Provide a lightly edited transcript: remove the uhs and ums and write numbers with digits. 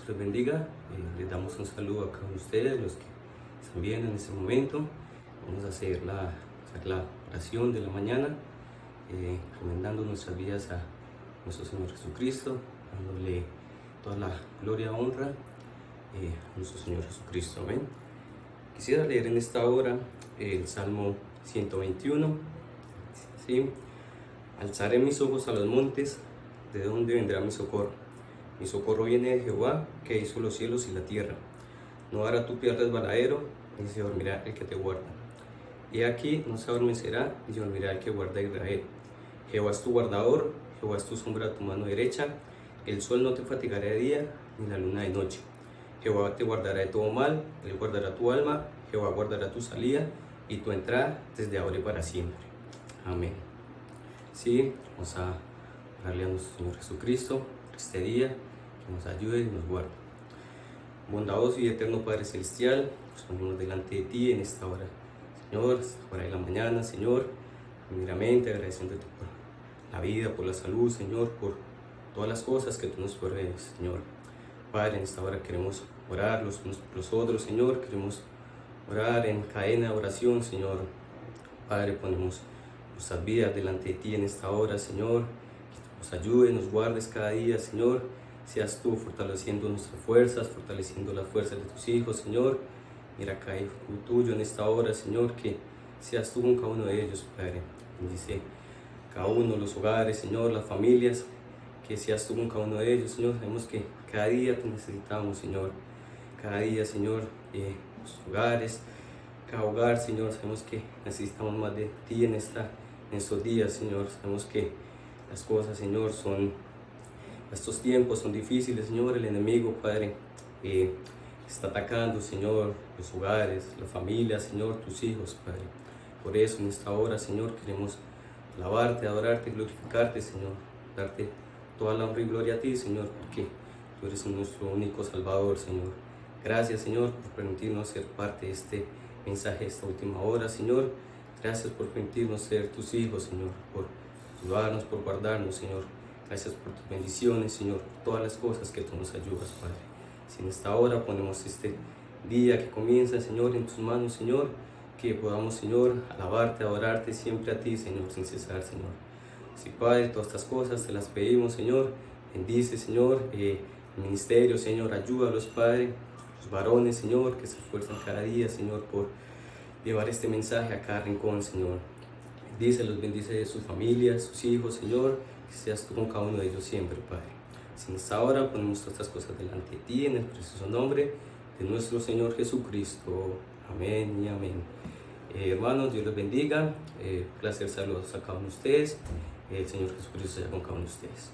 Dios les bendiga. Les damos un saludo a cada uno de ustedes, los que están viendo en este momento. Vamos a hacer la oración de la mañana, recomendando nuestras vidas a nuestro Señor Jesucristo, dándole toda la gloria y honra a nuestro Señor Jesucristo. Amén. Quisiera leer en esta hora el Salmo 121. ¿Sí? Alzaré mis ojos a los montes, ¿de dónde vendrá mi socorro? Mi socorro viene de Jehová, que hizo los cielos y la tierra. No hará tu pie resbaladero, ni se dormirá el que te guarda. Y aquí no se adormecerá, ni se dormirá el que guarda a Israel. Jehová es tu guardador, Jehová es tu sombra a tu mano derecha. El sol no te fatigará de día, ni la luna de noche. Jehová te guardará de todo mal, Él guardará tu alma, Jehová guardará tu salida y tu entrada desde ahora y para siempre. Amén. Sí, vamos a orarle a nuestro Señor Jesucristo por este día, que nos ayude y nos guarde. Bondadoso y eterno Padre Celestial, nos ponemos delante de ti en esta hora, Señor, esta hora de la mañana, Señor, primeramente agradeciéndote por la vida, por la salud, Señor, por todas las cosas que tú nos provees, Señor. Padre, en esta hora queremos orar los unos por los otros, Señor, queremos orar en cadena de oración, Señor. Padre, ponemos nuestras vidas delante de ti en esta hora, Señor, que nos ayudes, nos guardes cada día, Señor. Seas tú fortaleciendo nuestras fuerzas, fortaleciendo las fuerzas de tus hijos, Señor. Mira acá, hijo tuyo, en esta hora, Señor, que seas tú con cada uno de ellos, Padre. Bendice cada uno, los hogares, Señor, las familias, que seas tú con cada uno de ellos, Señor. Sabemos que cada día te necesitamos, Señor. Cada día, Señor, los hogares, cada hogar, Señor, sabemos que necesitamos más de ti en estos días, Señor. Sabemos que las cosas, Señor, estos tiempos son difíciles, Señor. El enemigo, Padre, está atacando, Señor, los hogares, la familia, Señor, tus hijos, Padre. Por eso en esta hora, Señor, queremos alabarte, adorarte, glorificarte, Señor. Darte toda la honra y gloria a ti, Señor, porque tú eres nuestro único Salvador, Señor. Gracias, Señor, por permitirnos ser parte de este mensaje, esta última hora, Señor. Gracias por permitirnos ser tus hijos, Señor, por ayudarnos, por guardarnos, Señor. Gracias por tus bendiciones, Señor, por todas las cosas que tú nos ayudas, Padre. Si en esta hora ponemos este día que comienza, Señor, en tus manos, Señor, que podamos, Señor, alabarte, adorarte siempre a ti, Señor, sin cesar, Señor. Sí, Padre, todas estas cosas te las pedimos, Señor. Bendice, Señor, el ministerio, Señor, ayúdalos, Padre. Los varones, Señor, que se esfuerzan cada día, Señor, por llevar este mensaje a cada rincón, Señor. Bendice de sus familias, sus hijos, Señor, que seas tú con cada uno de ellos siempre, Padre. Si en esta hora ponemos todas estas cosas delante de ti, en el precioso nombre de nuestro Señor Jesucristo. Amén y amén. Hermanos, Dios les bendiga. Placer saludos a cada uno de ustedes. El Señor Jesucristo sea con cada uno de ustedes.